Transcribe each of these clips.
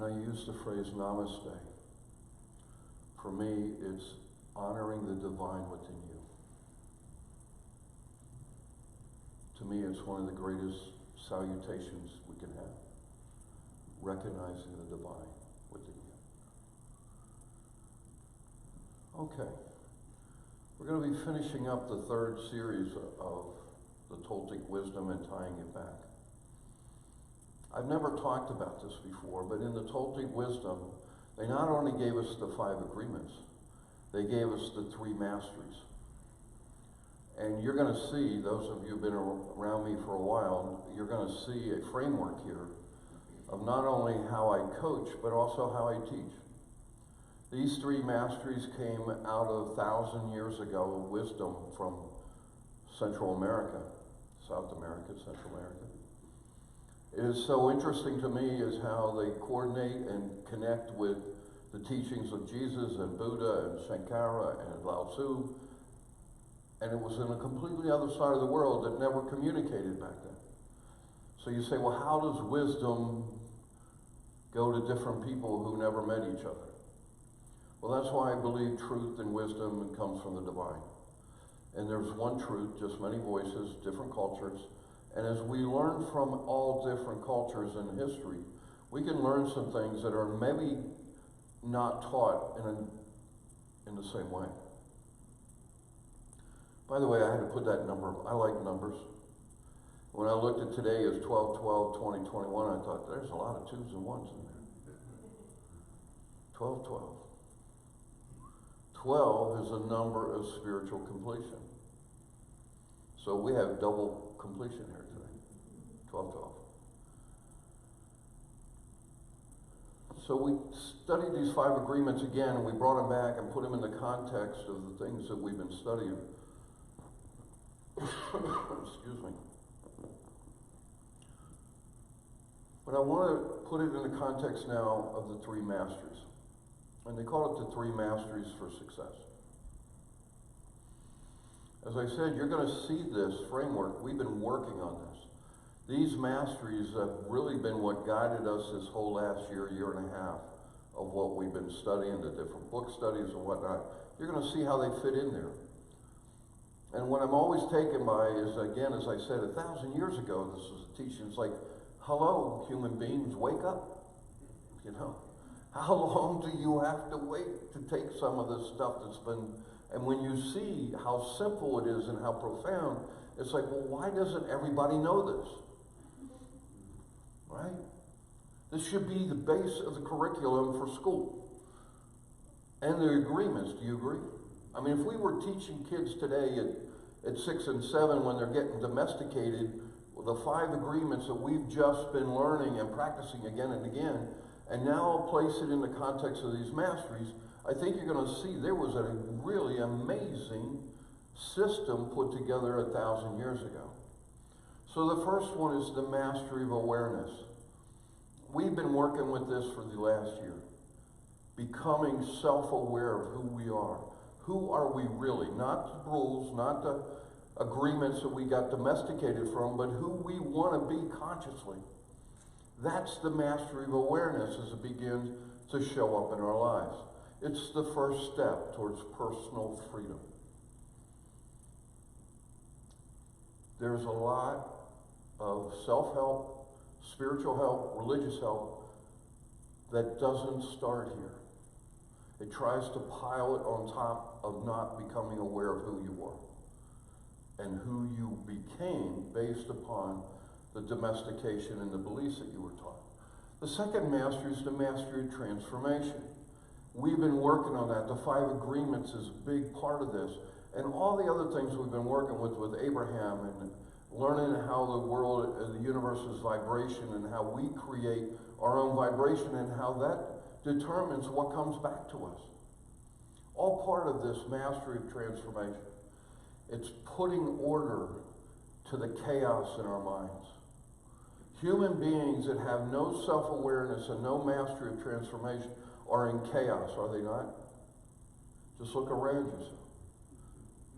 I use the phrase namaste, for me it's honoring the divine within you. To me, it's one of the greatest salutations we can have, recognizing the divine within you. Okay, we're going to be finishing up the third series of the Toltec wisdom and tying it back. I've never talked about this before, but in the Toltec wisdom, they not only gave us the 5 agreements, they gave us the 3 masteries. And you're going to see, those of you who've been around me for a while, you're going to see a framework here of not only how I coach, but also how I teach. These 3 masteries came out of 1,000 years ago wisdom from Central America, South America, Central America. It is so interesting to me is how they coordinate and connect with the teachings of Jesus and Buddha and Shankara and Lao Tzu. And it was in a completely other side of the world that never communicated back then. So you say, well, how does wisdom go to different people who never met each other? Well, that's why I believe truth and wisdom comes from the divine. And there's one truth, just many voices, different cultures. And as we learn from all different cultures in history, we can learn some things that are maybe not taught in the same way. By the way, I had to put that number, I like numbers. When I looked at today as 12-12-2021, I thought, there's a lot of 2s and 1s in there. 12-12. 12 is a number of spiritual completion. So we have double completion here today. 12-12. So we studied these 5 agreements again, and we brought them back and put them in the context of the things that we've been studying. Excuse me. But I want to put it in the context now of the 3 masteries. And they call it the 3 masteries for success. As I said, you're going to see this framework. We've been working on this. These masteries have really been what guided us this whole last year, year and a half of what we've been studying, the different book studies and whatnot. You're going to see how they fit in there. And what I'm always taken by is, again, as I said, 1,000 years ago, this was a teaching. It's like, hello, human beings, wake up. You know, how long do you have to wait to take some of this stuff that's been, and when you see how simple it is and how profound, it's like, well, why doesn't everybody know this? Right? This should be the base of the curriculum for school. And the agreements, do you agree? I mean, if we were teaching kids today at 6 and 7 when they're getting domesticated, the 5 agreements that we've just been learning and practicing again and again, and now place it in the context of these masteries, I think you're going to see there was a really amazing system put together 1,000 years ago. So the first one is the mastery of awareness. We've been working with this for the last year. Becoming self-aware of who we are. Who are we really? Not the rules, not the agreements that we got domesticated from, but who we want to be consciously. That's the mastery of awareness as it begins to show up in our lives. It's the first step towards personal freedom. There's a lot of self-help, spiritual help, religious help that doesn't start here. It tries to pile it on top of not becoming aware of who you are and who you became based upon the domestication and the beliefs that you were taught. The second mastery is the mastery of transformation. We've been working on that. The 5 agreements is a big part of this. And all the other things we've been working with Abraham and learning how the world, the universe's vibration and how we create our own vibration and how that determines what comes back to us. All part of this mastery of transformation. It's putting order to the chaos in our minds. Human beings that have no self-awareness and no mastery of transformation are in chaos, are they not? Just look around yourself.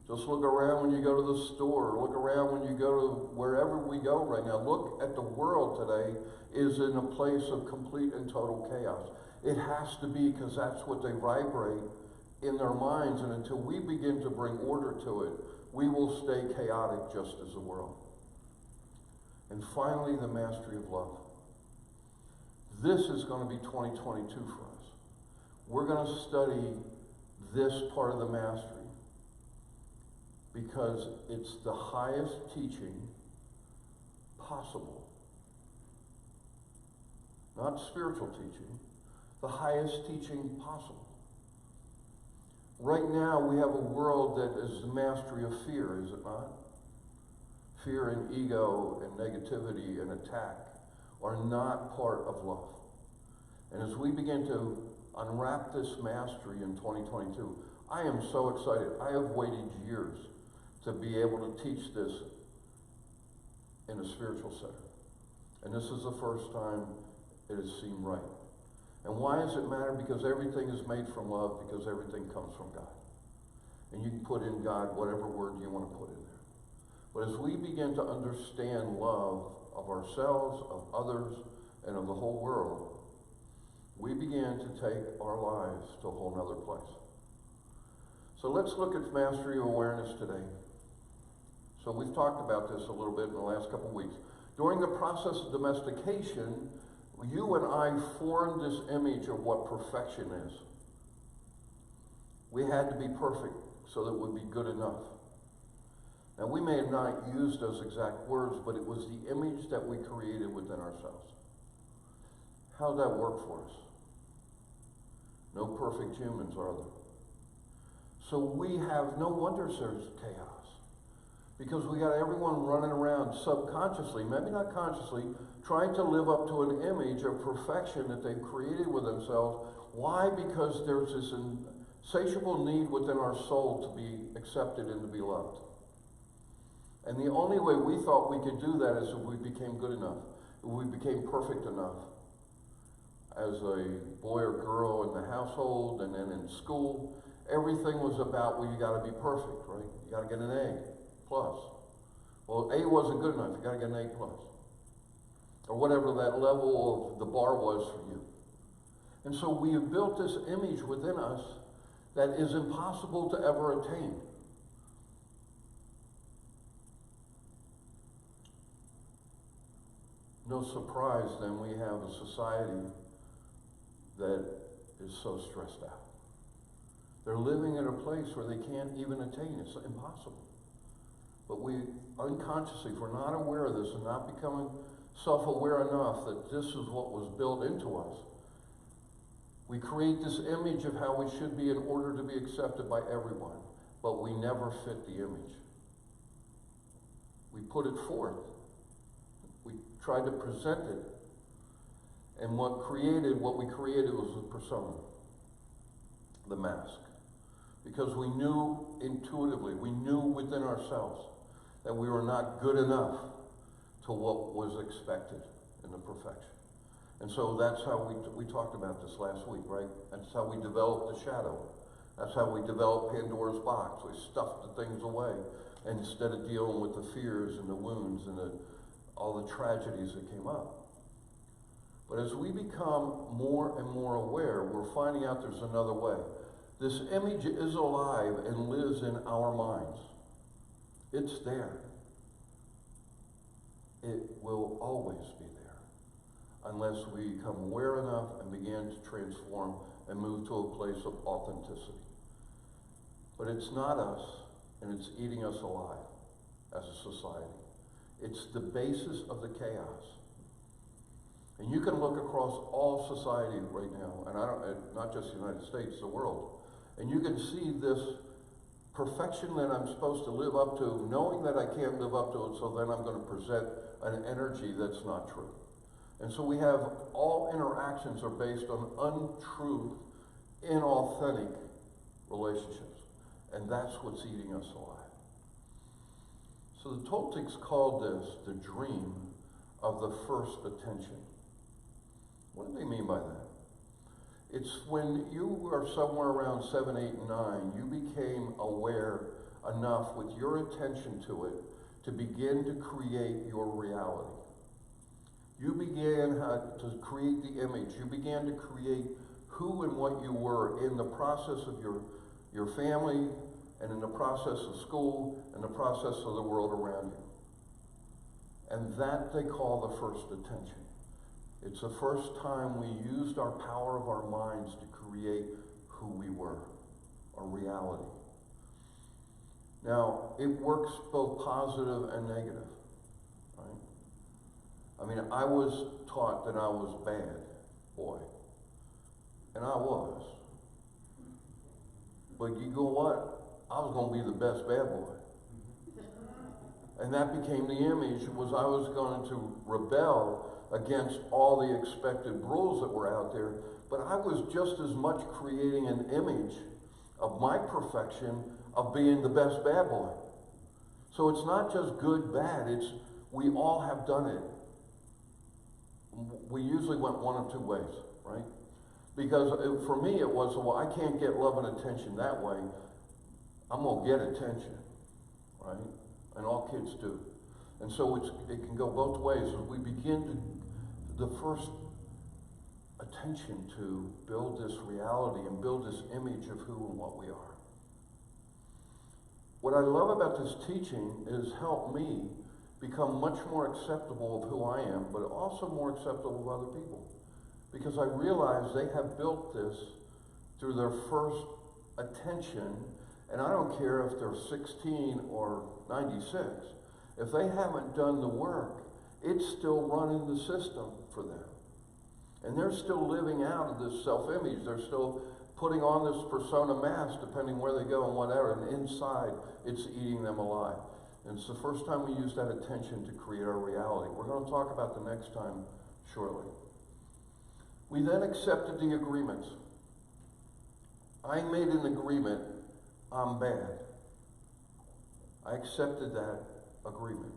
Just look around when you go to the store. Look around when you go to wherever we go right now. Look at the world today is in a place of complete and total chaos. It has to be, because that's what they vibrate in their minds. And until we begin to bring order to it, we will stay chaotic just as the world. And finally, the mastery of love. This is going to be 2022 for us. We're going to study this part of the mastery because it's the highest teaching possible. Not spiritual teaching, the highest teaching possible. Right now, we have a world that is the mastery of fear, is it not? Fear and ego and negativity and attack are not part of love. And as we begin to unwrap this mastery in 2022, I am so excited. I have waited years to be able to teach this in a spiritual setting. And this is the first time it has seemed right. And why does it matter? Because everything is made from love, because everything comes from God. And you can put in God whatever word you want to put in there. But as we begin to understand love of ourselves, of others, and of the whole world, we begin to take our lives to a whole nother place. So let's look at mastery of awareness today. So we've talked about this a little bit in the last couple of weeks. During the process of domestication, you and I formed this image of what perfection is. We had to be perfect so that it would be good enough. Now, we may have not used those exact words, but it was the image that we created within ourselves. How did that work for us? No perfect humans, are there? So we have no wonder there's chaos. Because we got everyone running around subconsciously, maybe not consciously, trying to live up to an image of perfection that they've created with themselves. Why? Because there's this insatiable need within our soul to be accepted and to be loved. And the only way we thought we could do that is if we became good enough, if we became perfect enough. As a boy or girl in the household and then in school, everything was about, well, you got to be perfect, right? You got to get an A plus. Well, A wasn't good enough. You got to get an A plus. Or whatever that level of the bar was for you. And so we have built this image within us that is impossible to ever attain. No surprise then we have a society that is so stressed out. They're living in a place where they can't even attain. It's impossible. But we unconsciously, if we're not aware of this and not becoming self-aware enough that this is what was built into us, we create this image of how we should be in order to be accepted by everyone, but we never fit the image. We put it forth. We tried to present it. And what we created was a persona, the mask. Because we knew intuitively, we knew within ourselves that we were not good enough to what was expected in the perfection. And so that's how we talked about this last week, right? That's how we developed the shadow. That's how we developed Pandora's box. We stuffed the things away instead of dealing with the fears and the wounds and all the tragedies that came up. But as we become more and more aware, we're finding out there's another way. This image is alive and lives in our minds. It's there. It will always be there unless we become aware enough and begin to transform and move to a place of authenticity. But it's not us, and it's eating us alive as a society. It's the basis of the chaos. And you can look across all society right now, and not just the United States, the world, and you can see this perfection that I'm supposed to live up to, knowing that I can't live up to it, so then I'm going to present an energy that's not true. And so we have all interactions are based on untruth, inauthentic relationships. And that's what's eating us alive. So the Toltecs called this the dream of the first attention. What do they mean by that? It's when you were somewhere around 7, 8, and 9, you became aware enough with your attention to it to begin to create your reality. You began to create the image. You began to create who and what you were in the process of your family, and in the process of school, and the process of the world around you. And that they call the first attention. It's the first time we used our power of our minds to create who we were, our reality. Now, it works both positive and negative, right? I mean, I was taught that I was bad boy, and I was. But you know what? I was going to be the best bad boy. And that became the image, was I was going to rebel against all the expected rules that were out there, but I was just as much creating an image of my perfection of being the best bad boy. So it's not just good, bad, it's we all have done it. We usually went one of two ways, right? Because for me it was, well, I can't get love and attention that way. I'm going to get attention, right? And all kids do. And so it can go both ways. As we begin to, the first attention to build this reality and build this image of who and what we are. What I love about this teaching is help me become much more acceptable of who I am, but also more acceptable of other people. Because I realize they have built this through their first attention, and I don't care if they're 16 or 96. If they haven't done the work, it's still running the system for them. And they're still living out of this self-image. They're still putting on this persona mask, depending where they go and whatever, and inside, it's eating them alive. And it's the first time we use that attention to create our reality. We're going to talk about the next time shortly. We then accepted the agreements. I made an agreement, I'm bad. I accepted that agreement.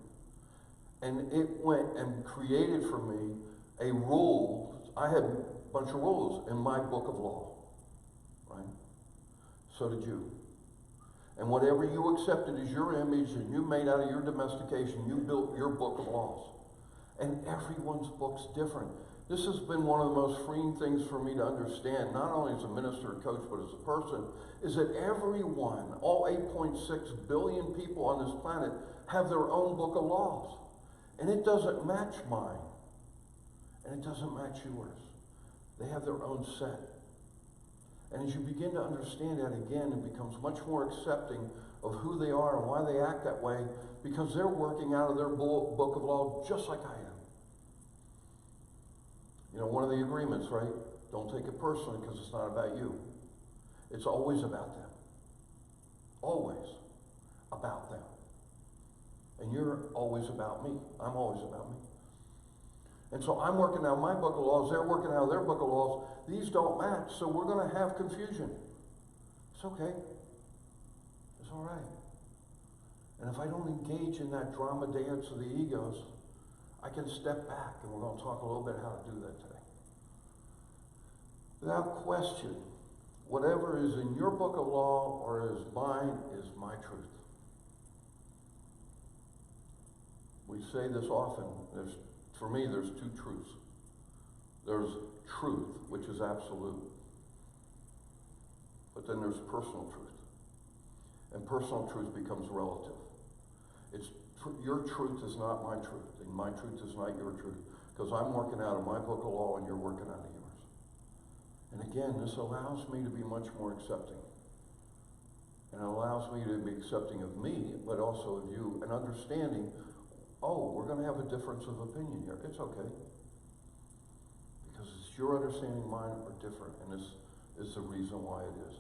And it went and created for me a rule. I had a bunch of rules in my book of law, right? So did you. And whatever you accepted as your image and you made out of your domestication, you built your book of laws. And everyone's book's different. This has been one of the most freeing things for me to understand, not only as a minister and coach, but as a person, is that everyone, all 8.6 billion people on this planet, have their own book of laws. And it doesn't match mine. And it doesn't match yours. They have their own set. And as you begin to understand that again, it becomes much more accepting of who they are and why they act that way, because they're working out of their book of law just like I am. You know, one of the agreements, right? Don't take it personally because it's not about you. It's always about them. Always about them. And you're always about me. I'm always about me. And so I'm working out my book of laws, they're working out their book of laws. These don't match, so we're going to have confusion. It's okay. It's all right. And if I don't engage in that drama dance of the egos, I can step back, and we're going to talk a little bit how to do that today. Without question, whatever is in your book of law or is mine is my truth. We say this often. For me, there's two truths. There's truth, which is absolute. But then there's personal truth. And personal truth becomes relative. Your truth is not my truth, and my truth is not your truth, because I'm working out of my book of law and you're working out of yours. And again, this allows me to be much more accepting. And it allows me to be accepting of me, but also of you, and understanding, oh, we're going to have a difference of opinion here. It's okay. Because it's your understanding, mine are different, and this is the reason why it is.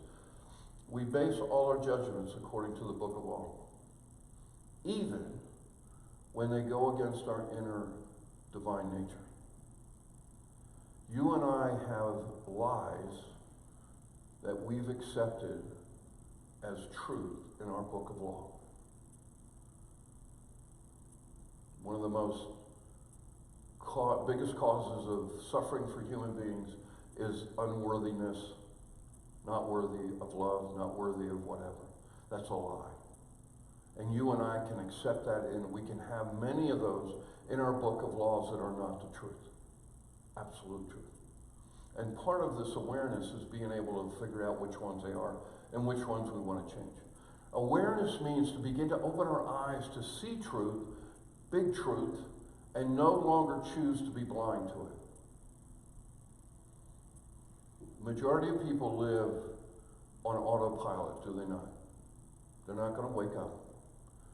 We base all our judgments according to the book of law, even when they go against our inner divine nature. You and I have lies that we've accepted as truth in our book of law. One of the most biggest causes of suffering for human beings is unworthiness, not worthy of love, not worthy of whatever. That's a lie. And you and I can accept that, and we can have many of those in our book of laws that are not the truth. Absolute truth. And part of this awareness is being able to figure out which ones they are and which ones we want to change. Awareness means to begin to open our eyes to see truth, big truth, and no longer choose to be blind to it. Majority of people live on autopilot, do they not? They're not going to wake up.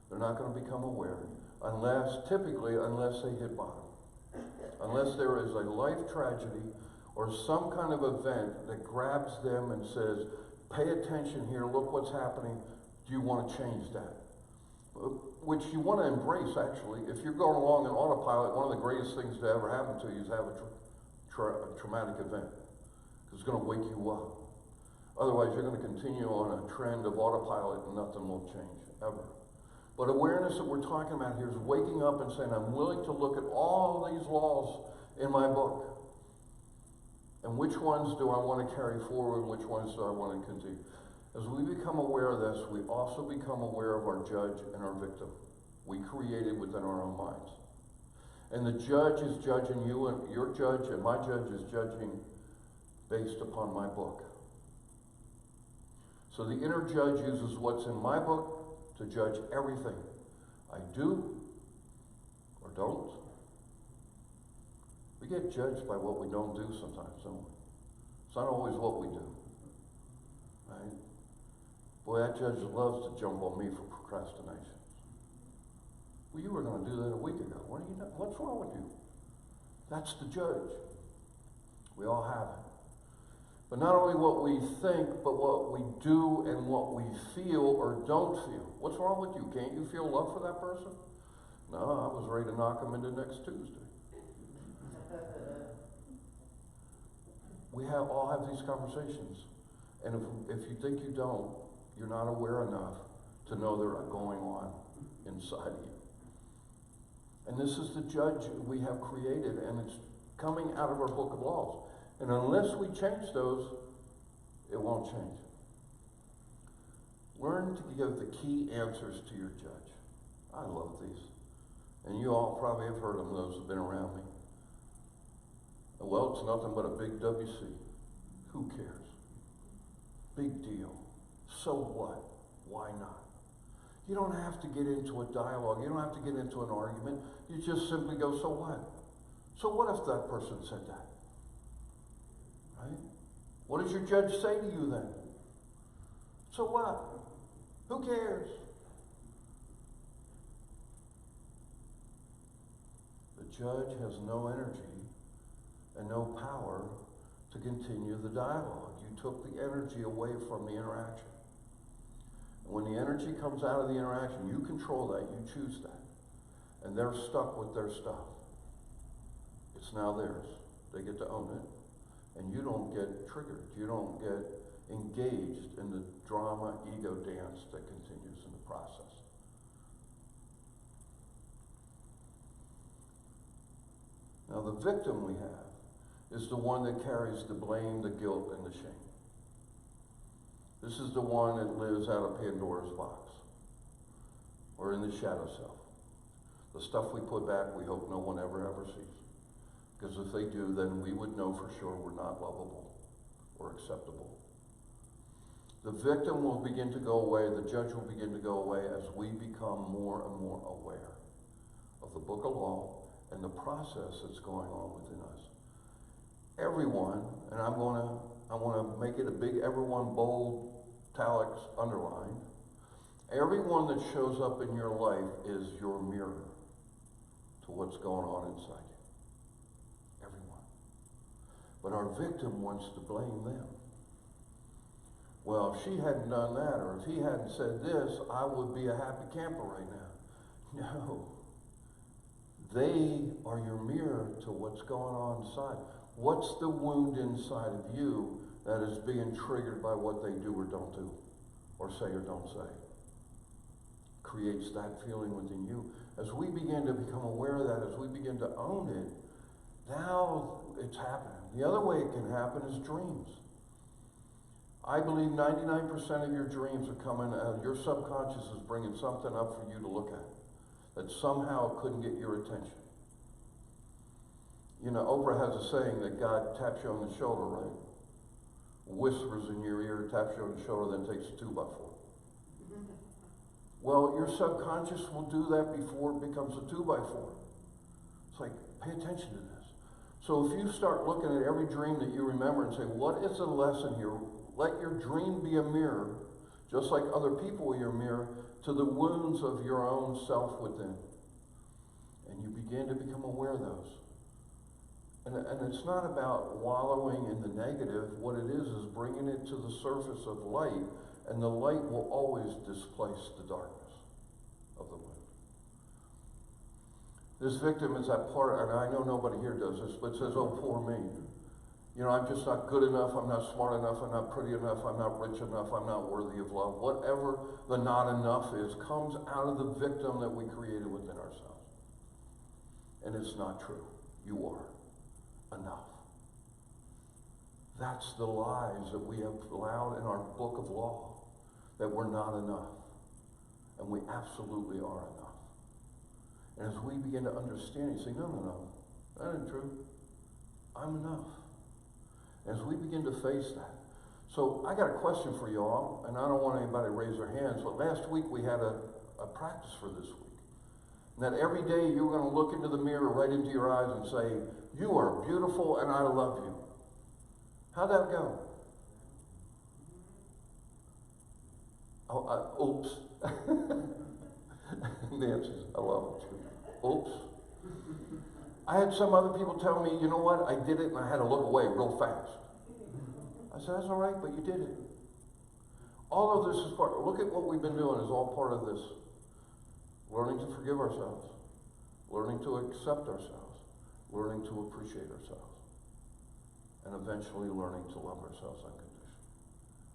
They're not going to become aware typically unless they hit bottom. Unless there is a life tragedy or some kind of event that grabs them and says, pay attention here, look what's happening, do you want to change that? Which you want to embrace, actually. If you're going along in autopilot, one of the greatest things to ever happen to you is have a traumatic event. It's going to wake you up. Otherwise, you're going to continue on a trend of autopilot and nothing will change, ever. But awareness that we're talking about here is waking up and saying, I'm willing to look at all these laws in my book. And which ones do I want to carry forward and which ones do I want to continue? As we become aware of this, we also become aware of our judge and our victim. We created within our own minds. And the judge is judging you, and your judge and my judge is judging based upon my book. So the inner judge uses what's in my book to judge everything I do or don't. We get judged by what we don't do sometimes, don't we? It's not always what we do. Right? Boy, that judge loves to jump on me for procrastination. Well, you were going to do that a week ago. What are you doing? What's wrong with you? That's the judge. We all have it. But not only what we think, but what we do and what we feel or don't feel. What's wrong with you? Can't you feel love for that person? No, I was ready to knock him into next Tuesday. We all have these conversations. And if you think you don't, you're not aware enough to know they're going on inside of you. And this is the judge we have created, and it's coming out of our book of laws. And unless we change those, it won't change. Learn to give the key answers to your judge. I love these. And you all probably have heard them, those who've been around me. Well, it's nothing but a big WC. Who cares? Big deal. So what? Why not? You don't have to get into a dialogue. You don't have to get into an argument. You just simply go, so what? So what if that person said that? Right? What does your judge say to you then? So what? Who cares? The judge has no energy and no power to continue the dialogue. You took the energy away from the interaction. And when the energy comes out of the interaction, you control that, you choose that. And they're stuck with their stuff. It's now theirs. They get to own it. And you don't get triggered. You don't get engaged in the drama, ego dance that continues in the process. Now the victim we have is the one that carries the blame, the guilt, and the shame. This is the one that lives out of Pandora's box or in the shadow self. The stuff we put back, we hope no one ever sees. Because if they do, then we would know for sure we're not lovable or acceptable. The victim will begin to go away, the judge will begin to go away as we become more and more aware of the book of law and the process that's going on within us. Everyone, and I want to make it a big everyone, bold, italics, underlined. Everyone that shows up in your life is your mirror to what's going on inside you. Everyone. But our victim wants to blame them. Well, if she hadn't done that, or if he hadn't said this, I would be a happy camper right now. No. They are your mirror to what's going on inside. What's the wound inside of you that is being triggered by what they do or don't do, or say or don't say? Creates that feeling within you. As we begin to become aware of that, as we begin to own it, now it's happening. The other way it can happen is dreams. I believe 99% of your dreams are coming out. Your subconscious is bringing something up for you to look at that somehow couldn't get your attention. You know, Oprah has a saying that God taps you on the shoulder, right? Whispers in your ear, taps you on the shoulder, then takes a 2x4. Well, your subconscious will do that before it becomes a 2x4. It's like, pay attention to this. So if you start looking at every dream that you remember and say, what is the lesson here? Let your dream be a mirror, just like other people are your mirror, to the wounds of your own self within. And you begin to become aware of those. And it's not about wallowing in the negative. What it is bringing it to the surface of light, and the light will always displace the darkness of the wound. This victim is that part, and I know nobody here does this, but says, oh, poor me. You know, I'm just not good enough, I'm not smart enough, I'm not pretty enough, I'm not rich enough, I'm not worthy of love. Whatever the not enough is comes out of the victim that we created within ourselves. And it's not true. You are enough. That's the lies that we have allowed in our book of law, that we're not enough. And we absolutely are enough. And as we begin to understand, you say, no, that isn't true. I'm enough. As we begin to face that. So I got a question for you all, and I don't want anybody to raise their hands, but last week we had a practice for this week. And that every day you were going to look into the mirror, right into your eyes, and say, you are beautiful and I love you. How'd that go? Oops. Nancy's, I love it. Oops. I had some other people tell me, you know what, I did it and I had to look away real fast. I said, that's all right, but you did it. All of this is part, look at what we've been doing is all part of this. Learning to forgive ourselves. Learning to accept ourselves. Learning to appreciate ourselves. And eventually learning to love ourselves unconditionally.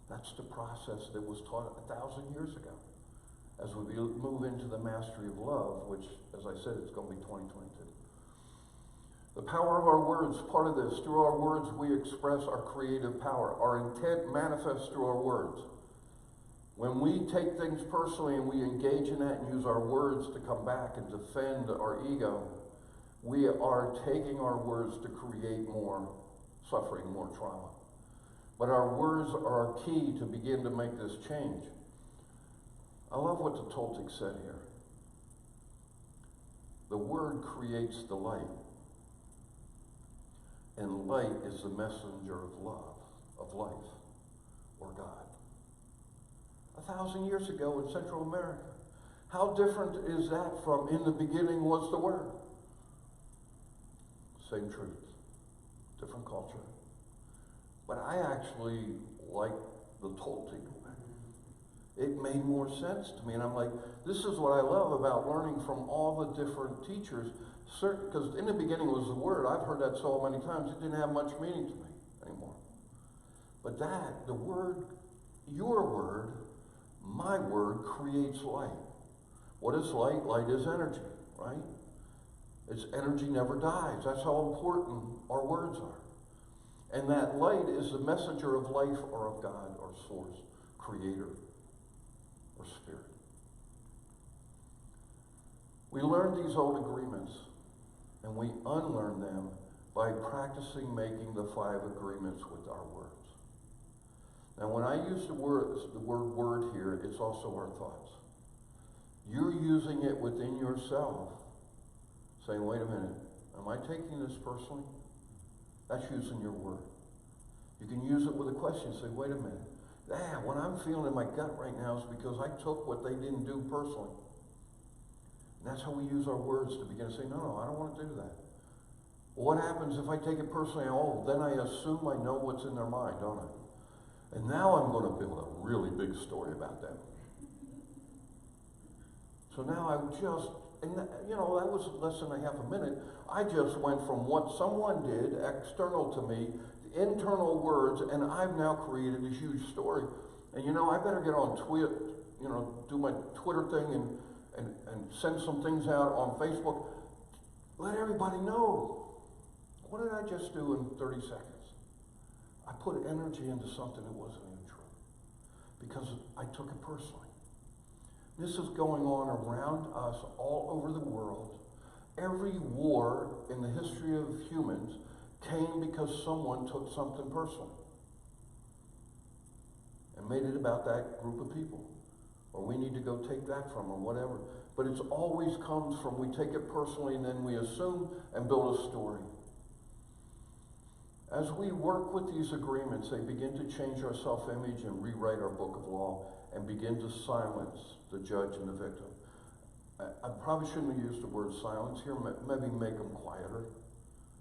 That's the process that was taught 1,000 years ago. As we move into the mastery of love, which, as I said, it's going to be 2022. The power of our words, part of this, through our words we express our creative power. Our intent manifests through our words. When we take things personally and we engage in that and use our words to come back and defend our ego, we are taking our words to create more suffering, more trauma. But our words are key to begin to make this change. I love what the Toltec said here. The word creates the light. And light is the messenger of love, of life, or God. 1,000 years ago in Central America. How different is that from in the beginning was the Word? Same truth, different culture. But I actually like the Toltec way. It made more sense to me, and I'm like, this is what I love about learning from all the different teachers. Because in the beginning was the Word. I've heard that so many times, it didn't have much meaning to me anymore. But that, the Word, your Word, my Word creates light. What is light? Light is energy, right? Its energy never dies. That's how important our words are. And that light is the messenger of life or of God or source, creator, or spirit. We learn these old agreements and we unlearn them by practicing making the 5 agreements with our words. Now when I use the word word here, it's also our thoughts. You're using it within yourself, saying, wait a minute, am I taking this personally? That's using your word. You can use it with a question, say, wait a minute, what I'm feeling in my gut right now is because I took what they didn't do personally. And that's how we use our words to begin to say, no, I don't want to do that. Well, what happens if I take it personally? Oh, then I assume I know what's in their mind, don't I? And now I'm going to build a really big story about them. So now I just, and that, you know, that was less than a half a minute. I just went from what someone did, external to me, internal words, and I've now created a huge story. And you know, I better get on Twitter, you know, do my Twitter thing and send some things out on Facebook. Let everybody know. What did I just do in 30 seconds? I put energy into something that wasn't even true because I took it personally. This is going on around us all over the world. Every war in the history of humans came because someone took something personally and made it about that group of people. Or we need to go take that from, or whatever. But it's always comes from we take it personally and then we assume and build a story. As we work with these agreements, they begin to change our self-image and rewrite our book of law and begin to silence the judge and the victim. I probably shouldn't have used the word silence here, maybe make them quieter.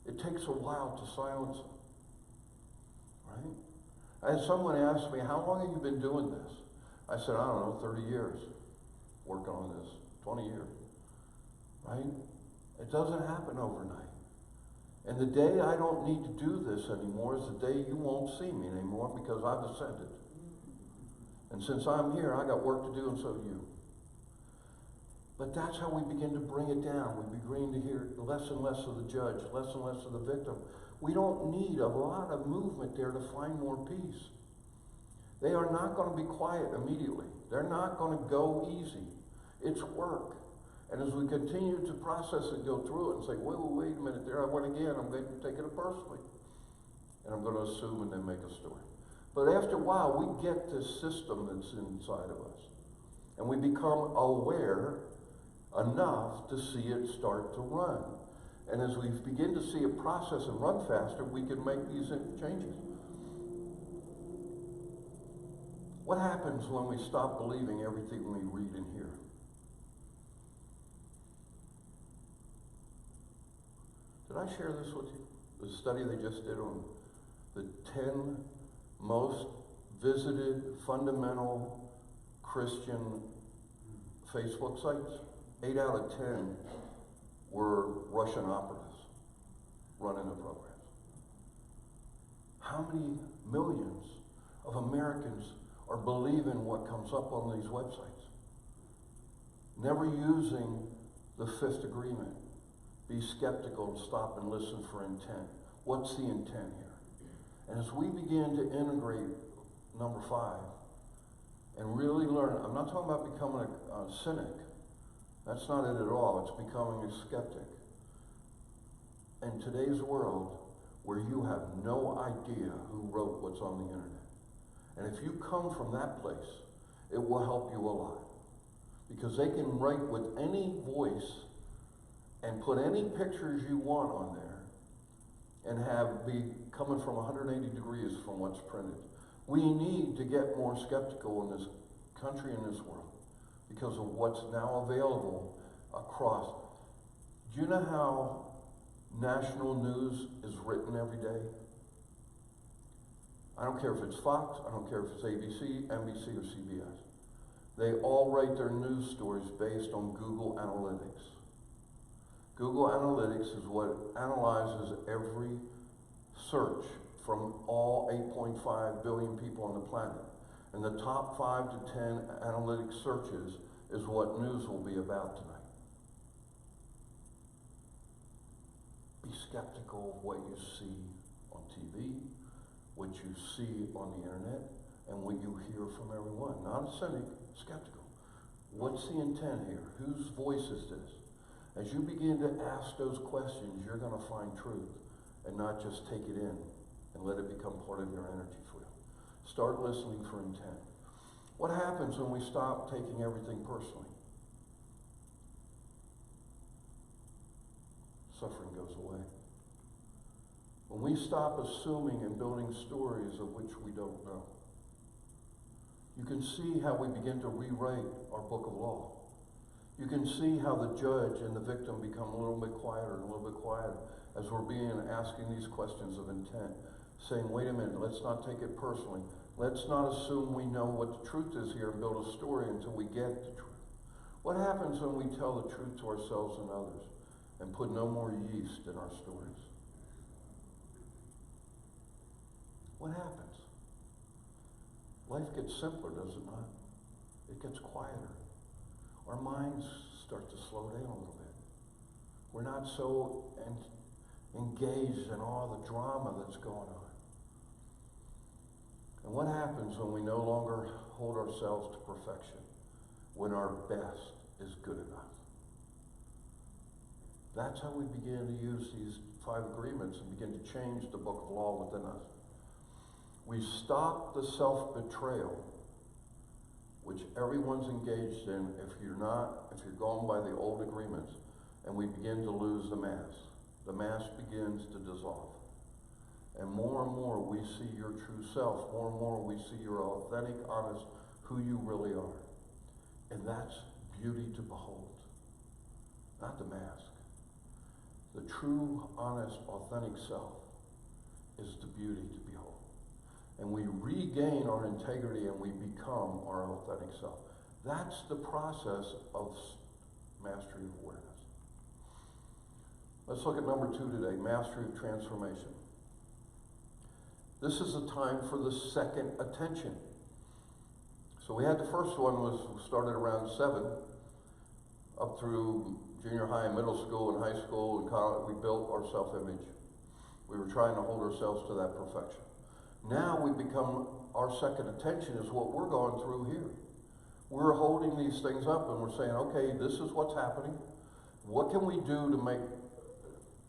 It takes a while to silence them, right? As someone asked me, how long have you been doing this? I said, I don't know, 30 years working on this, 20 years, right? It doesn't happen overnight. And the day I don't need to do this anymore is the day you won't see me anymore because I've ascended. And since I'm here, I got work to do and so do you. But that's how we begin to bring it down. We begin to hear less and less of the judge, less and less of the victim. We don't need a lot of movement there to find more peace. They are not going to be quiet immediately. They're not going to go easy. It's work. And as we continue to process and go through it and say, wait a minute, there I went again, I'm going to take it personally. And I'm going to assume and then make a story. But after a while, we get this system that's inside of us. And we become aware enough to see it start to run. And as we begin to see it process and run faster, we can make these changes. What happens when we stop believing everything we read and hear? Did I share this with you? The study they just did on the 10 most visited fundamental Christian Facebook sites? 8 out of 10 were Russian operatives running the programs. How many millions of Americans are believing what comes up on these websites? Never using the fifth agreement. Be skeptical and stop and listen for intent. What's the intent here? And as we begin to integrate number 5 and really learn, I'm not talking about becoming a cynic. That's not it at all. It's becoming a skeptic. In today's world, where you have no idea who wrote what's on the internet. And if you come from that place, it will help you a lot. Because they can write with any voice and put any pictures you want on there and be coming from 180 degrees from what's printed. We need to get more skeptical in this country and this world because of what's now available across. Do you know how national news is written every day? I don't care if it's Fox, I don't care if it's ABC, NBC, or CBS. They all write their news stories based on Google Analytics. Google Analytics is what analyzes every search from all 8.5 billion people on the planet. And the top 5 to 10 analytic searches is what news will be about tonight. Be skeptical of what you see on TV, what you see on the internet, and what you hear from everyone. Not a cynic, skeptical. What's the intent here? Whose voice is this? As you begin to ask those questions, you're going to find truth and not just take it in and let it become part of your energy field. Start listening for intent. What happens when we stop taking everything personally? Suffering goes away. When we stop assuming and building stories of which we don't know, you can see how we begin to rewrite our book of law. You can see how the judge and the victim become a little bit quieter and a little bit quieter as we're asking these questions of intent, saying, wait a minute, let's not take it personally. Let's not assume we know what the truth is here and build a story until we get the truth. What happens when we tell the truth to ourselves and others and put no more yeast in our stories? What happens? Life gets simpler, does it not? It gets quieter. Our minds start to slow down a little bit. We're not so engaged in all the drama that's going on. And what happens when we no longer hold ourselves to perfection? When our best is good enough. That's how we begin to use these 5 agreements and begin to change the book of law within us. We stop the self-betrayal, which everyone's engaged in if you're going by the old agreements, and we begin to lose the mask. The mask begins to dissolve. And more we see your true self. More and more we see your authentic, honest, who you really are. And that's beauty to behold. Not the mask. The true, honest, authentic self is the beauty to behold. And we regain our integrity and we become our authentic self. That's the process of mastery of awareness. Let's look at number 2 today, mastery of transformation. This is the time for the second attention. So we had the first one was started around 7, up through junior high and middle school and high school and college. We built our self-image. We were trying to hold ourselves to that perfection. Now we become, our second attention is what we're going through here. We're holding these things up and we're saying, okay, this is what's happening. What can we do to make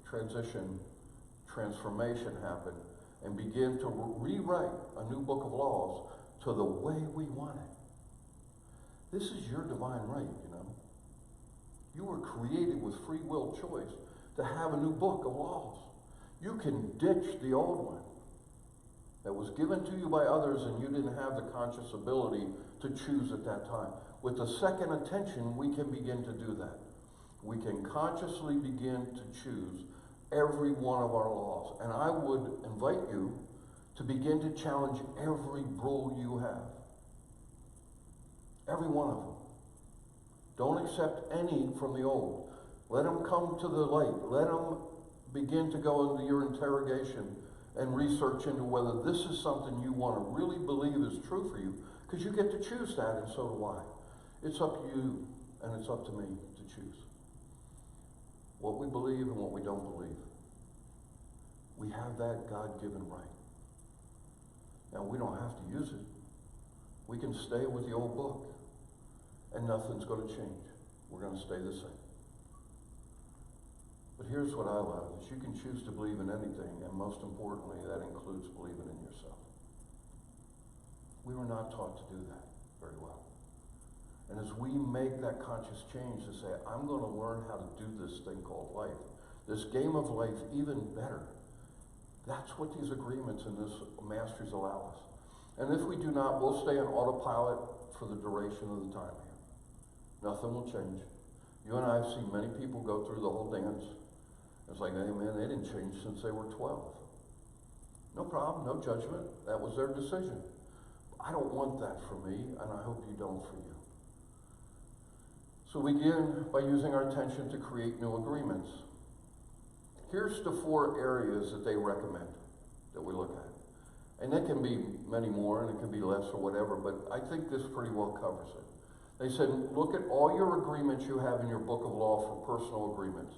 transformation happen and begin to rewrite a new book of laws to the way we want it? This is your divine right, you know. You were created with free will choice to have a new book of laws. You can ditch the old one that was given to you by others and you didn't have the conscious ability to choose at that time. With the second attention, we can begin to do that. We can consciously begin to choose every one of our laws. And I would invite you to begin to challenge every rule you have. Every one of them. Don't accept any from the old. Let them come to the light. Let them begin to go into your interrogation and research into whether this is something you want to really believe is true for you, because you get to choose that, and so do I. It's up to you, and it's up to me to choose what we believe and what we don't believe. We have that God-given right. Now, we don't have to use it. We can stay with the old book, and nothing's going to change. We're going to stay the same. But here's what I love, is you can choose to believe in anything, and most importantly, that includes believing in yourself. We were not taught to do that very well. And as we make that conscious change to say, I'm going to learn how to do this thing called life, this game of life even better, that's what these agreements and this Masteries allow us. And if we do not, we'll stay on autopilot for the duration of the time here. Nothing will change. You and I have seen many people go through the whole dance. It's like, hey man, they didn't change since they were 12. No problem, no judgment. That was their decision. I don't want that for me, and I hope you don't for you. So we begin by using our attention to create new agreements. Here's the 4 areas that they recommend that we look at. And there can be many more, and it can be less or whatever, but I think this pretty well covers it. They said, look at all your agreements you have in your book of law for personal agreements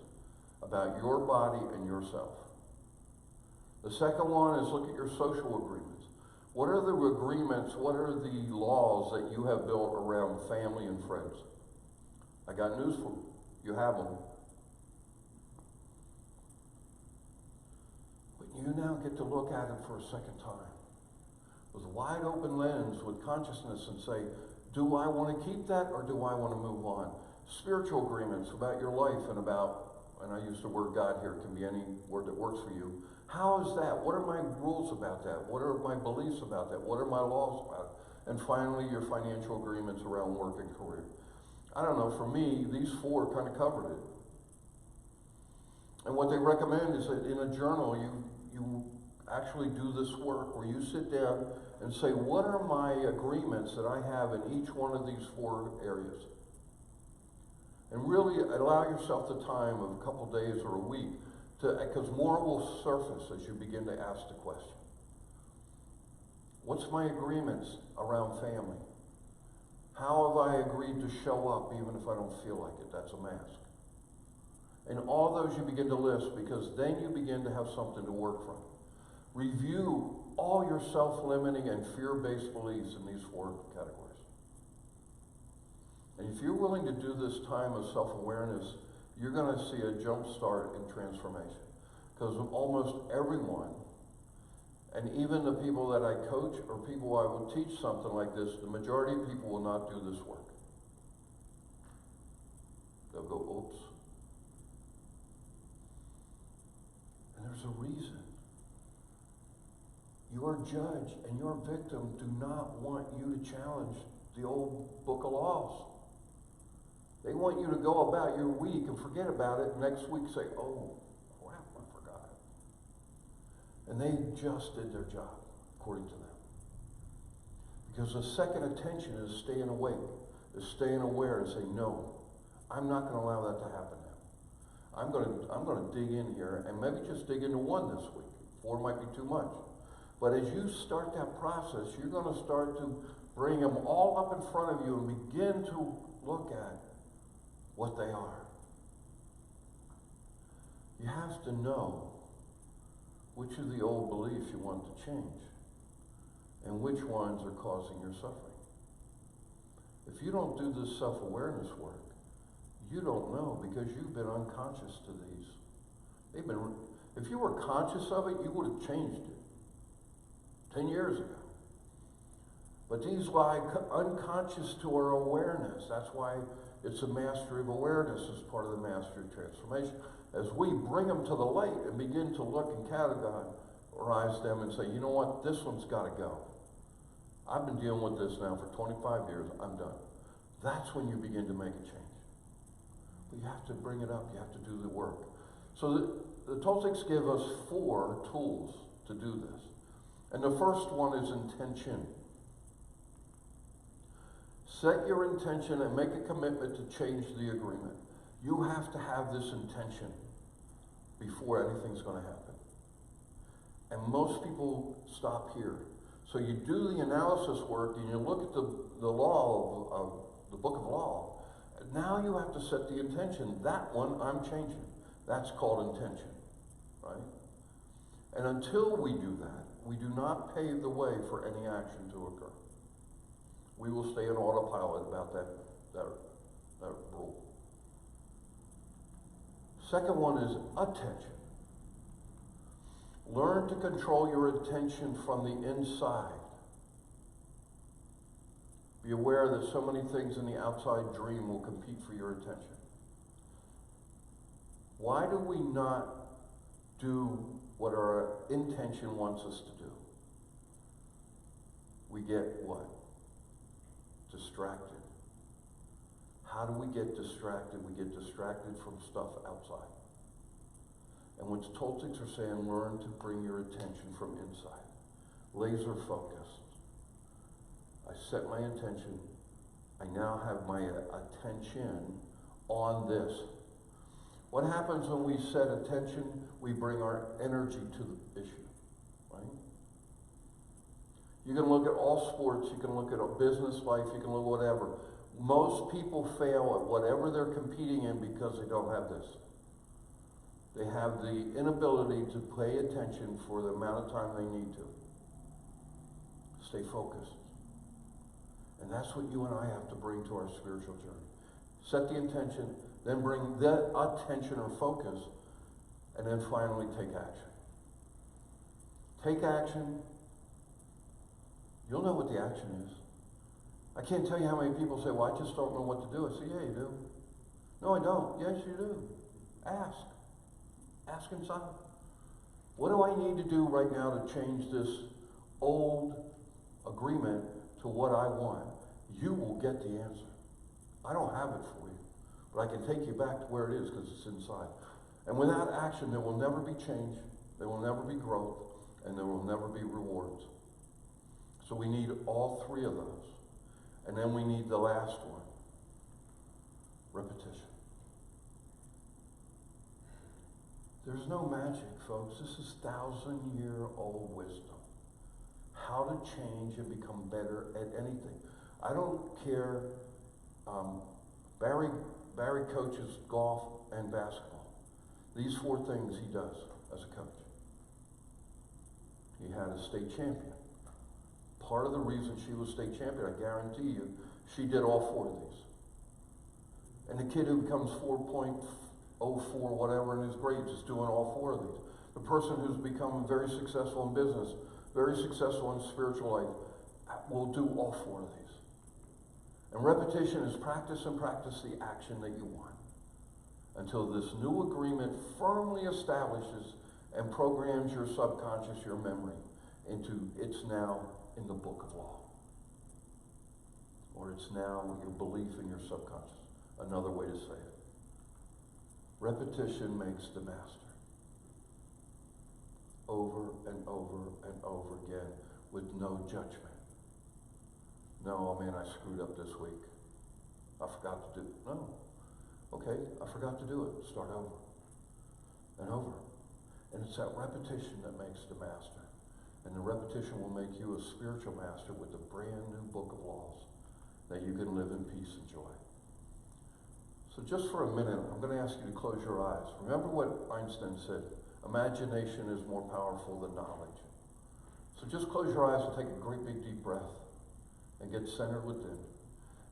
about your body and yourself. The second one is look at your social agreements. What are the agreements, what are the laws that you have built around family and friends? I got news for you. You have them. But you now get to look at it for a second time with a wide open lens, with consciousness, and say, do I want to keep that or do I want to move on? Spiritual agreements about your life and about, and I use the word God here, it can be any word that works for you. How is that? What are my rules about that? What are my beliefs about that? What are my laws about it? And finally, your financial agreements around work and career. I don't know, for me, these 4 kind of covered it. And what they recommend is that in a journal, you actually do this work where you sit down and say, what are my agreements that I have in each one of these 4 areas? And really allow yourself the time of a couple days or a week, because more will surface as you begin to ask the question. What's my agreements around family? How have I agreed to show up even if I don't feel like it? That's a mask. And all those you begin to list, because then you begin to have something to work from. Review all your self-limiting and fear-based beliefs in these 4 categories. And if you're willing to do this time of self-awareness, you're going to see a jump start in transformation. Because almost everyone, and even the people that I coach or people I will teach something like this, the majority of people will not do this work. They'll go, oops. And there's a reason. Your judge and your victim do not want you to challenge the old book of laws. They want you to go about your week and forget about it, and next week say, oh, crap, I forgot. And they just did their job, according to them. Because the second attention is staying awake, is staying aware and say, no, I'm not going to allow that to happen now. I'm going to dig in here, and maybe just dig into 1 this week. 4 might be too much. But as you start that process, you're going to start to bring them all up in front of you and begin to look at what they are. You have to know which of the old beliefs you want to change and which ones are causing your suffering. If you don't do this self-awareness work, you don't know, because you've been unconscious to these. If you were conscious of it, you would have changed it 10 years ago. But these lie unconscious to our awareness. That's why it's a mastery of awareness as part of the mastery of transformation. As we bring them to the light and begin to look and categorize them and say, you know what, this one's got to go. I've been dealing with this now for 25 years, I'm done. That's when you begin to make a change. But you have to bring it up, you have to do the work. So the Toltecs give us 4 tools to do this. And the first one is intention. Set your intention and make a commitment to change the agreement. You have to have this intention before anything's going to happen. And most people stop here. So you do the analysis work and you look at the law of the book of law. Now you have to set the intention. That one I'm changing. That's called intention, right? And until we do that, we do not pave the way for any action to occur. We will stay in autopilot about that rule. Second one is attention. Learn to control your attention from the inside. Be aware that so many things in the outside dream will compete for your attention. Why do we not do what our intention wants us to do? We get what? Distracted. How do we get distracted? We get distracted from stuff outside. And what Toltecs are saying, learn to bring your attention from inside. Laser focused. I set my intention. I now have my attention on this. What happens when we set attention? We bring our energy to the issue, right? You can look at all sports, you can look at a business life, you can look at whatever. Most people fail at whatever they're competing in because they don't have this. They have the inability to pay attention for the amount of time they need to. Stay focused. And that's what you and I have to bring to our spiritual journey. Set the intention, then bring that attention or focus, and then finally take action. Take action. You'll know what the action is. I can't tell you how many people say, well, I just don't know what to do. I say, yeah, you do. No, I don't. Yes, you do. Ask. Ask inside. What do I need to do right now to change this old agreement to what I want? You will get the answer. I don't have it for you, but I can take you back to where it is because it's inside. And without action, there will never be change, there will never be growth, and there will never be rewards. So we need all 3 of those. And then we need the last one, repetition. There's no magic, folks. This is 1,000-year-old wisdom. How to change and become better at anything. I don't care. Barry coaches golf and basketball. These 4 things he does as a coach. had a state champion. Part of the reason she was state champion, I guarantee you, she did all 4 of these. And the kid who becomes 4.04 whatever in his grades is doing all 4 of these. The person who's become very successful in business, very successful in spiritual life, will do all 4 of these. And repetition is practice and practice the action that you want, until this new agreement firmly establishes and programs your subconscious, your memory, into it's now in the book of law. Or it's now your belief in your subconscious. Another way to say it. Repetition makes the master. Over and over and over again with no judgment. No, oh man, I screwed up this week. I forgot to do it. No. Okay, I forgot to do it. Start over. And over. And it's that repetition that makes the master. And the repetition will make you a spiritual master with a brand new book of laws that you can live in peace and joy. So just for a minute, I'm going to ask you to close your eyes. Remember what Einstein said, imagination is more powerful than knowledge. So just close your eyes and take a great big deep breath and get centered within.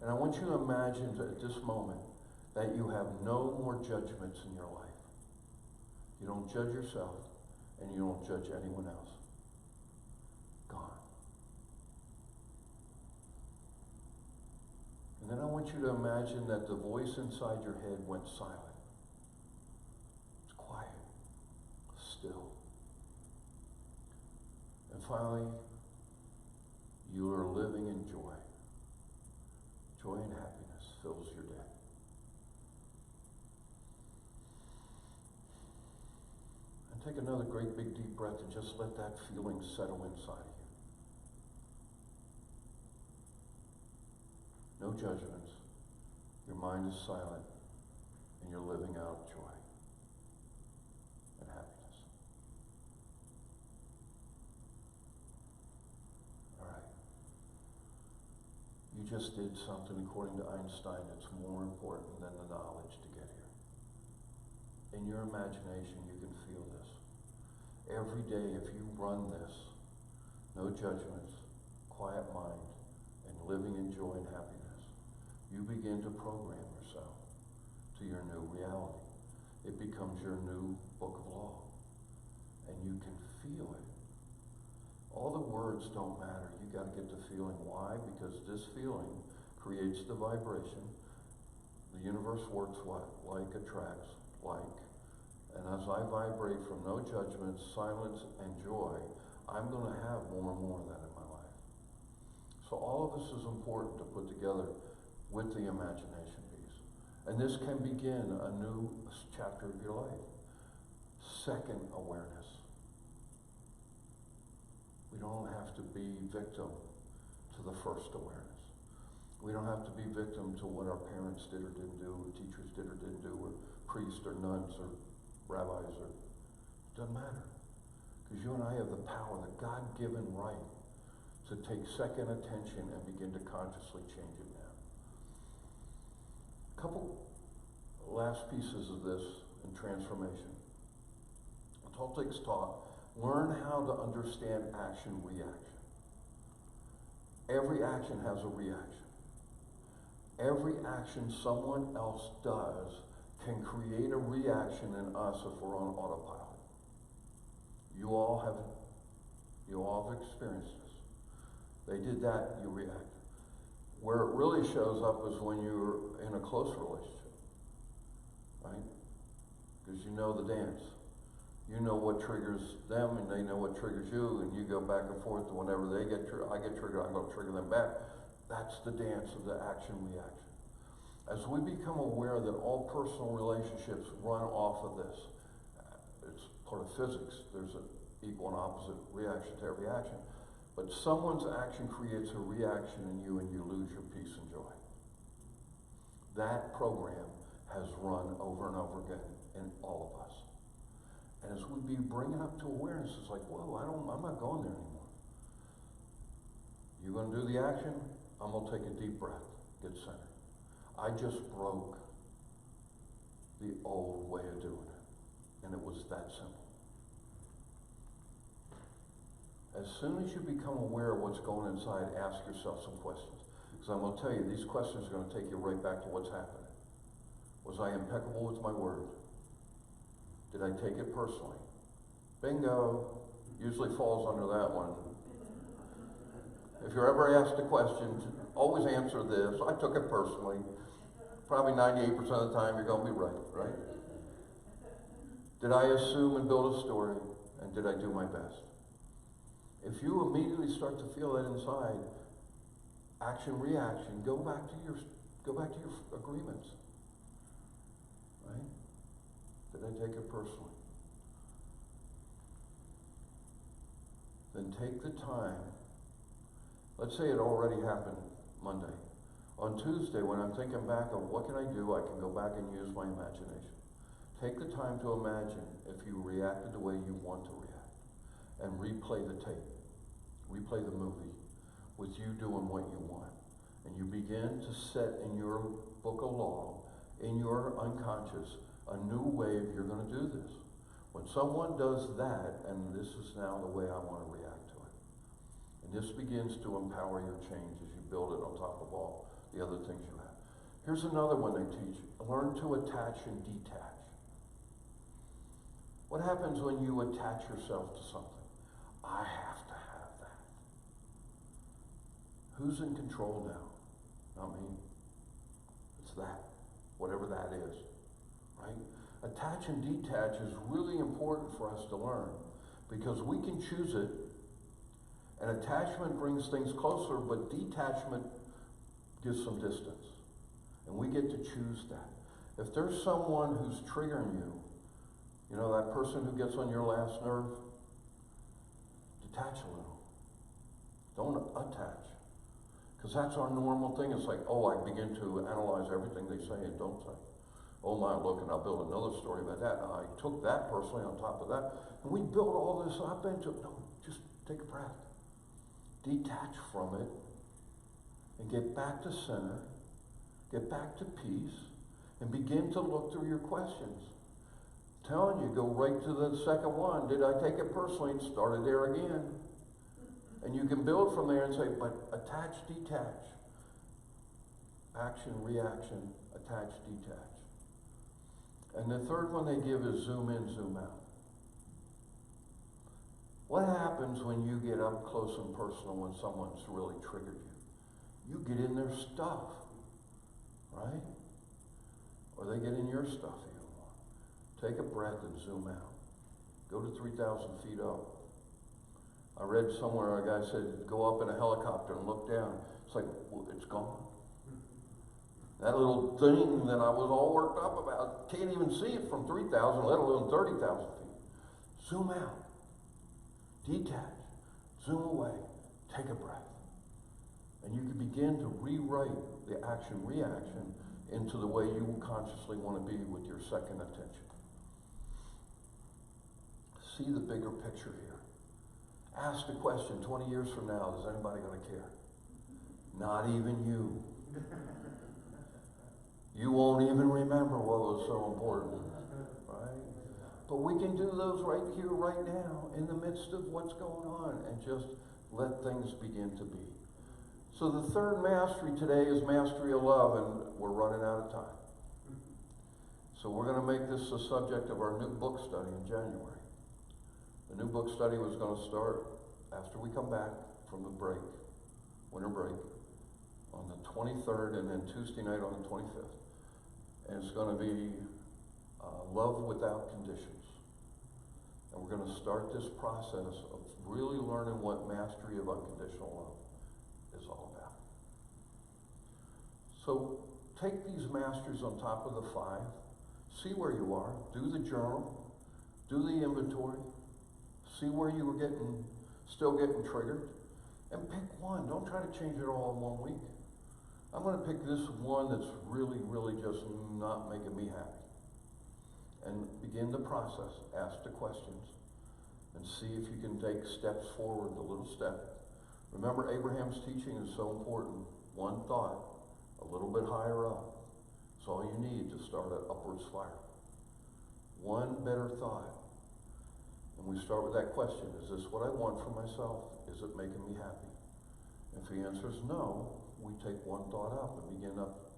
And I want you to imagine at this moment that you have no more judgments in your life. You don't judge yourself and you don't judge anyone else. Gone. And then I want you to imagine that the voice inside your head went silent. It's quiet, still. And finally, you are living in joy. Joy and happiness fills your day. And take another great big deep breath and just let that feeling settle inside of you. No judgments. Your mind is silent and you're living out joy and happiness. All right. You just did something, according to Einstein, that's more important than the knowledge to get here. In your imagination, you can feel this. Every day, if you run this, no judgments, quiet mind, and living in joy and happiness, you begin to program yourself to your new reality. It becomes your new book of law. And you can feel it. All the words don't matter. You got to get the feeling. Why? Because this feeling creates the vibration. The universe works what? Like attracts like. And as I vibrate from no judgment, silence, and joy, I'm going to have more and more of that in my life. So all of this is important to put together with the imagination piece. And this can begin a new chapter of your life. Second awareness. We don't have to be victim to the first awareness. We don't have to be victim to what our parents did or didn't do, or teachers did or didn't do, or priests or nuns or rabbis, or it doesn't matter. Because you and I have the power, the God-given right, to take second attention and begin to consciously change it now. A couple last pieces of this in transformation. Toltecs taught, learn how to understand action-reaction. Every action has a reaction. Every action someone else does can create a reaction in us if we're on autopilot. You all have experienced this. They did that, you react. Where it really shows up is when you're in a close relationship, right? Because you know the dance. You know what triggers them, and they know what triggers you, and you go back and forth. And whenever they get I get triggered, I'm going to trigger them back. That's the dance of the action-reaction. As we become aware that all personal relationships run off of this, it's part of physics. There's an equal and opposite reaction to every action. But someone's action creates a reaction in you, and you lose your peace and joy. That program has run over and over again in all of us. And as we bring it up to awareness, it's like, whoa, I'm not going there anymore. You're going to do the action, I'm going to take a deep breath, get centered. I just broke the old way of doing it. And it was that simple. as soon as you become aware of what's going inside, ask yourself some questions. Because I'm going to tell you, these questions are going to take you right back to what's happening. Was I impeccable with my word? Did I take it personally? Bingo. Usually falls under that one. If you're ever asked a question, always answer this. I took it personally. Probably 98% of the time you're going to be right? Did I assume and build a story? And did I do my best? If you immediately start to feel that inside, action, reaction, go back to your agreements. Right? Did I take it personally? Then take the time. Let's say it already happened Monday. On Tuesday, when I'm thinking back of what can I do, I can go back and use my imagination. Take the time to imagine if you reacted the way you want to react. And replay the tape. Replay the movie with you doing what you want. And you begin to set in your book of law, in your unconscious, a new way you're going to do this. When someone does that, and this is now the way I want to react to it. And this begins to empower your change as you build it on top of all the other things you have. Here's another one they teach. Learn to attach and detach. What happens when you attach yourself to something? I have to have that. Who's in control now? Not me. It's that. Whatever that is. Right? Attach and detach is really important for us to learn because we can choose it, and attachment brings things closer, but detachment gives some distance. And we get to choose that. If there's someone who's triggering you, you know, that person who gets on your last nerve, detach a little. Don't attach. Because that's our normal thing. It's like, oh, I begin to analyze everything they say and don't say. Oh my, look, and I'll build another story about that. Now, I took that personally on top of that. And we build all this up into it. No, just take a breath. Detach from it and get back to center, get back to peace, and begin to look through your questions. I'm telling you, go right to the second one. Did I take it personally? And start it there again. And you can build from there and say, but attach, detach. Action, reaction, attach, detach. And the third one they give is zoom in, zoom out. What happens when you get up close and personal when someone's really triggered you? You get in their stuff, right? Or they get in your stuff even more. Take a breath and zoom out. Go to 3,000 feet up. I read somewhere a guy said, go up in a helicopter and look down. It's like, well, it's gone. That little thing that I was all worked up about, can't even see it from 3,000, let alone 30,000 feet. Zoom out. Detach. Zoom away. Take a breath. And you can begin to rewrite the action-reaction into the way you consciously want to be with your second attention. See the bigger picture here. Ask the question, 20 years from now, is anybody going to care? Not even you. You won't even remember what was so important, right? But we can do those right here, right now, in the midst of what's going on, and just let things begin to be. So the third mastery today is mastery of love, and we're running out of time. So we're going to make this the subject of our new book study in January. The new book study was going to start after we come back from the break, winter break, on the 23rd, and then Tuesday night on the 25th. And it's going to be love without conditions. And we're going to start this process of really learning what mastery of unconditional love is all about. So take these masteries on top of the 5. See where you are. Do the journal. Do the inventory. See where you were still getting triggered. And pick one. Don't try to change it all in 1 week. I'm going to pick this one that's really, really just not making me happy. And begin the process. Ask the questions. And see if you can take steps forward, the little step. Remember, Abraham's teaching is so important. One thought, a little bit higher up. It's all you need to start an upward spiral. One better thought. And we start with that question, is this what I want for myself? Is it making me happy? If the answer is no, we take one thought up and begin up.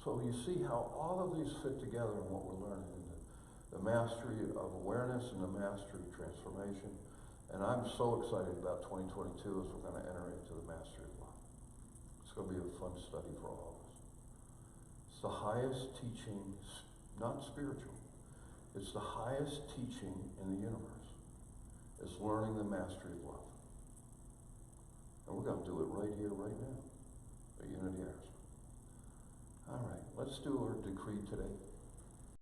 So you see how all of these fit together in what we're learning. The mastery of awareness and the mastery of transformation. And I'm so excited about 2022 as we're going to enter into the mastery of love. It's going to be a fun study for all of us. It's the highest teaching, not spiritual. It's the highest teaching in the universe. It's learning the mastery of love. And we're going to do it right here, right now, at Unity Harrisburg. All right, let's do our decree today.